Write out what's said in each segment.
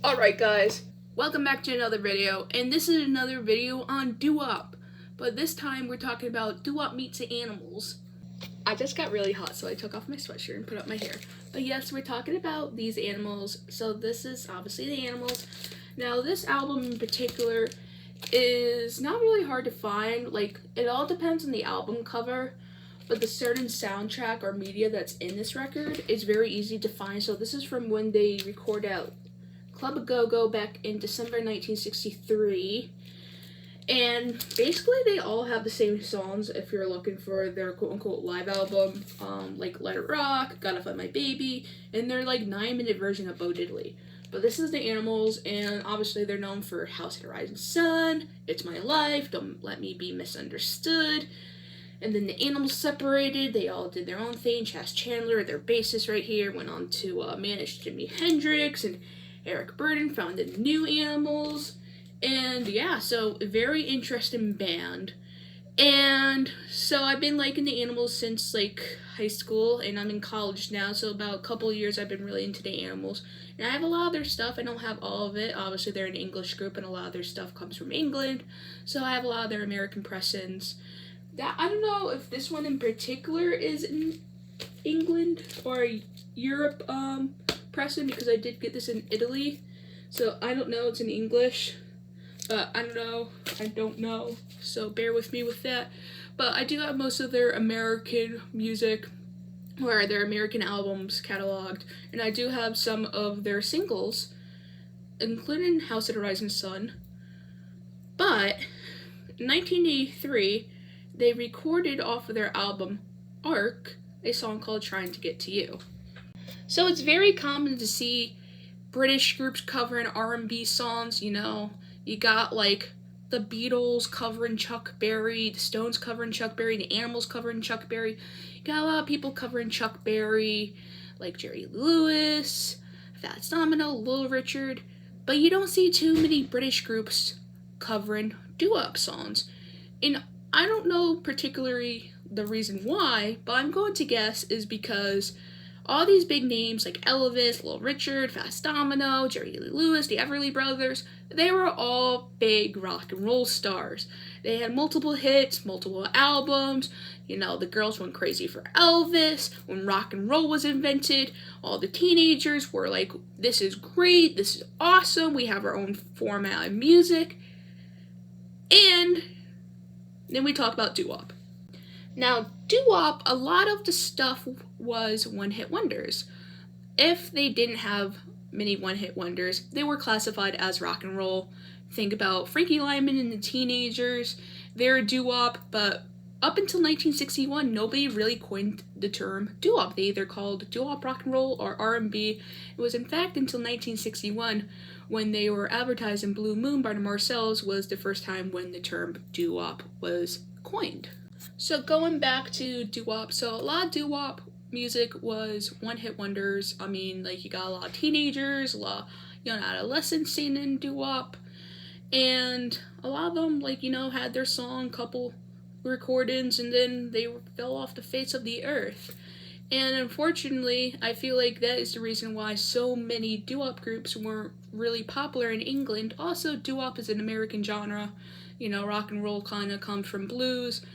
Alright guys, welcome back to another video, and this is another video on doo-wop. But this time we're talking about doo-wop meets the animals. I just got really hot, so I took off my sweatshirt and put up my hair. But yes, we're talking about these animals, so this is obviously the animals. Now this album in particular is not really hard to find, like it all depends on the album cover. But the certain soundtrack or media that's in this record is very easy to find. So this is from when they record out Club A Go Go back in December 1963. And basically they all have the same songs if you're looking for their quote-unquote live album, like Let It Rock, Gotta Find My Baby, and their like 9-minute version of Bo Diddley. But this is the Animals, and obviously they're known for House at the Rising Sun, It's My Life, Don't Let Me Be Misunderstood. And then the Animals separated, they all did their own thing. Chas Chandler, their bassist right here, went on to manage Jimi Hendrix, and Eric Burdon founded New Animals. And yeah, so a very interesting band. And so I've been liking the Animals since like high school, and I'm in college now, so about a couple years I've been really into the Animals. And I have a lot of their stuff. I don't have all of it. Obviously they're an English group and a lot of their stuff comes from England. So I have a lot of their American pressings. That I don't know if this one in particular is in England or Europe pressing, because I did get this in Italy. So I don't know, it's in English. I don't know. So bear with me with that. But I do have most of their American music, or their American albums cataloged, and I do have some of their singles, including House at the Rising Sun. But in 1983, they recorded off of their album Arc a song called Trying to Get to You. So it's very common to see British groups covering R&B songs, you know. You got like the Beatles covering Chuck Berry, the Stones covering Chuck Berry, the Animals covering Chuck Berry. You got a lot of people covering Chuck Berry, like Jerry Lewis, Fats Domino, Little Richard. But you don't see too many British groups covering doo-wop songs. And I don't know particularly the reason why, but I'm going to guess is because all these big names like Elvis, Little Richard, Fats Domino, Jerry Lee Lewis, the Everly Brothers, they were all big rock and roll stars. They had multiple hits, multiple albums. You know, the girls went crazy for Elvis. When rock and roll was invented, all the teenagers were like, this is great, this is awesome, we have our own format of music. And then we talk about doo-wop. Now, doo-wop, a lot of the stuff was one-hit wonders. If they didn't have many one-hit wonders, they were classified as rock and roll. Think about Frankie Lymon and the Teenagers. They're doo-wop, but up until 1961, nobody really coined the term doo-wop. They either called doo-wop rock and roll or R&B. It was in fact until 1961 when they were advertising Blue Moon by the Marcells was the first time when the term doo-wop was coined. So going back to doo-wop, so a lot of doo-wop music was one-hit wonders. I mean, like you got a lot of teenagers, a lot of young adolescents singing doo-wop, and a lot of them, like, you know, had their song, couple recordings, and then they fell off the face of the earth. And unfortunately, I feel like that is the reason why so many doo-wop groups weren't really popular in England. Also, doo-wop is an American genre. You know, rock and roll kind of comes from blues.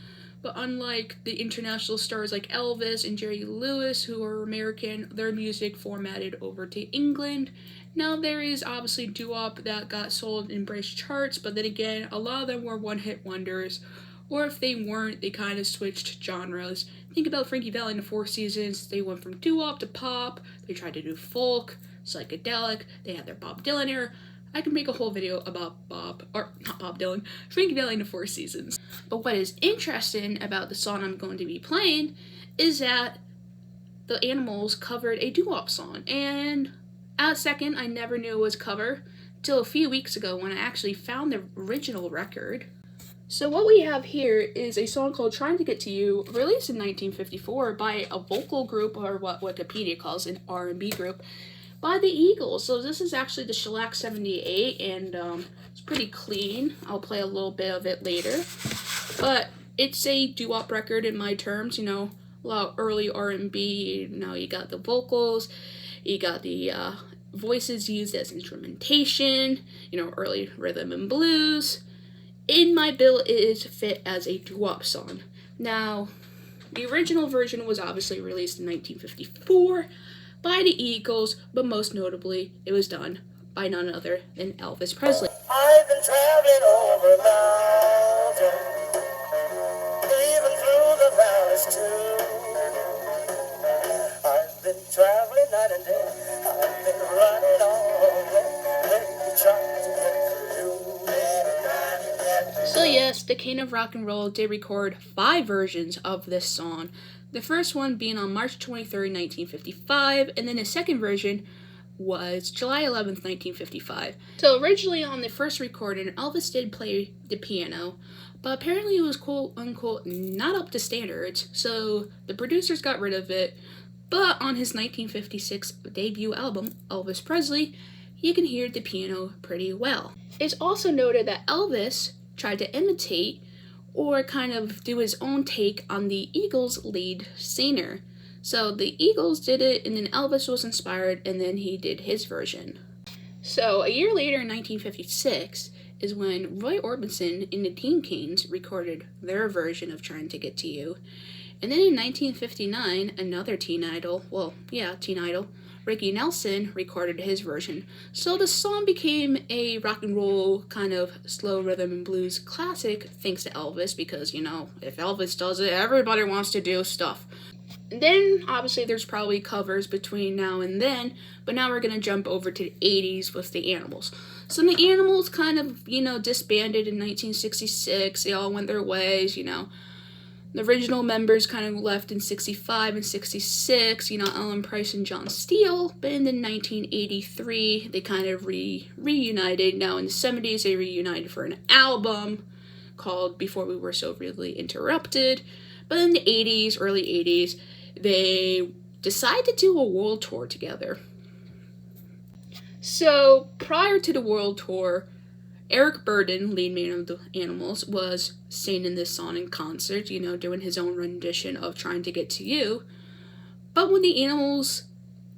But unlike the international stars like Elvis and Jerry Lewis, who are American, their music formatted over to England. Now, there is obviously doo-wop that got sold in British charts, but then again, a lot of them were one-hit wonders. Or if they weren't, they kind of switched genres. Think about Frankie Valli and the Four Seasons. They went from doo-wop to pop. They tried to do folk, psychedelic. They had their Bob Dylan era. I could make a whole video about Frankie Valli and the Four Seasons. But what is interesting about the song I'm going to be playing is that the Animals covered a doo-wop song. And at a second, I never knew it was a cover till a few weeks ago when I actually found the original record. So what we have here is a song called Trying to Get to You, released in 1954 by a vocal group, or what Wikipedia calls an R&B group, by the Eagles. So this is actually the Shellac 78, and it's pretty clean. I'll play a little bit of it later. But it's a doo-wop record in my terms, you know, a lot of early R&B, you know, you got the vocals, you got the voices used as instrumentation, early rhythm and blues. In My Bill is fit as a doo-wop song. Now, the original version was obviously released in 1954 by the Eagles, but most notably, it was done by none other than Elvis Presley. I've been traveling over mountains, even through the valleys too. I've been traveling night and day, I've been running all day, trying to get to you. So yes, the King of Rock and Roll did record 5 versions of this song. The first one being on March 23rd, 1955, and then the second version was July 11th, 1955. So originally on the first recording, Elvis did play the piano, but apparently it was quote-unquote not up to standards, so the producers got rid of it. But on his 1956 debut album, Elvis Presley, you can hear the piano pretty well. It's also noted that Elvis tried to imitate or kind of do his own take on the Eagles' lead singer. So the Eagles did it, and then Elvis was inspired, and then he did his version. So a year later, in 1956, is when Roy Orbison and the Teen Canes recorded their version of Trying to Get to You. And then in 1959, another teen idol, Ricky Nelson, recorded his version. So the song became a rock and roll kind of slow rhythm and blues classic thanks to Elvis, because, if Elvis does it, everybody wants to do stuff. And then, obviously, there's probably covers between now and then, but now we're going to jump over to the 80s with the Animals. So the Animals kind of, disbanded in 1966. They all went their ways, The original members kind of left in 65 and 66, Ellen Price and John Steele. But in the 1983, they kind of reunited. Now in the 70s, they reunited for an album called Before We Were So Rudely Interrupted. But in the 80s, early 80s, they decided to do a world tour together. So prior to the world tour, Eric Burdon, lead man of the Animals, was singing this song in concert, doing his own rendition of Trying to Get to You. But when the Animals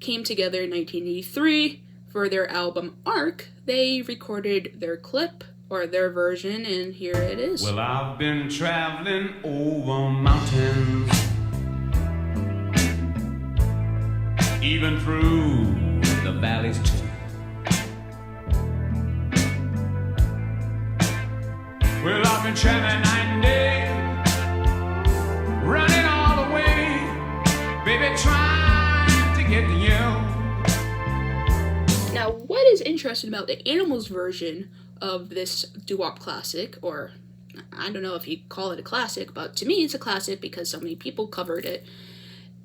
came together in 1983 for their album Arc, they recorded their clip, or their version, and here it is. Well, I've been traveling over mountains, even through the valleys too. Well, I've been traveling night and day, running all the way, baby, trying to get to you. Now, what is interesting about the Animals version of this doo-wop classic, or I don't know if you call it a classic, but to me it's a classic because so many people covered it,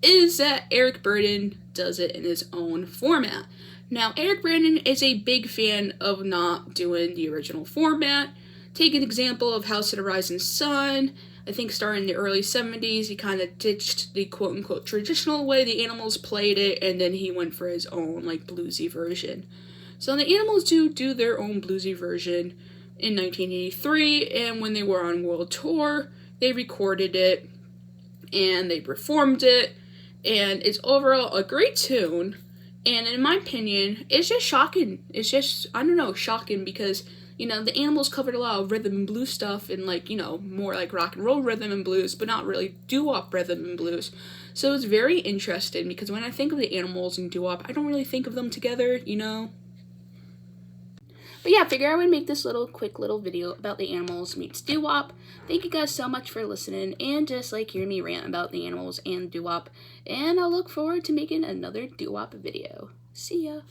is that Eric Burdon does it in his own format. Now, Eric Burdon is a big fan of not doing the original format. Take an example of House of the Rising Sun. I think starting in the early 70s, he kind of ditched the quote-unquote traditional way the Animals played it, and then he went for his own, bluesy version. So the Animals do their own bluesy version in 1983, and when they were on world tour, they recorded it, and they performed it, and it's overall a great tune, and in my opinion, it's just shocking. It's just, shocking because, the Animals covered a lot of rhythm and blues stuff and, more like rock and roll rhythm and blues, but not really doo-wop rhythm and blues. So it's very interesting because when I think of the Animals and doo-wop, I don't really think of them together, But yeah, I figured I would make this quick little video about the Animals meets doo-wop. Thank you guys so much for listening and just hearing me rant about the Animals and doo-wop. And I'll look forward to making another doo-wop video. See ya!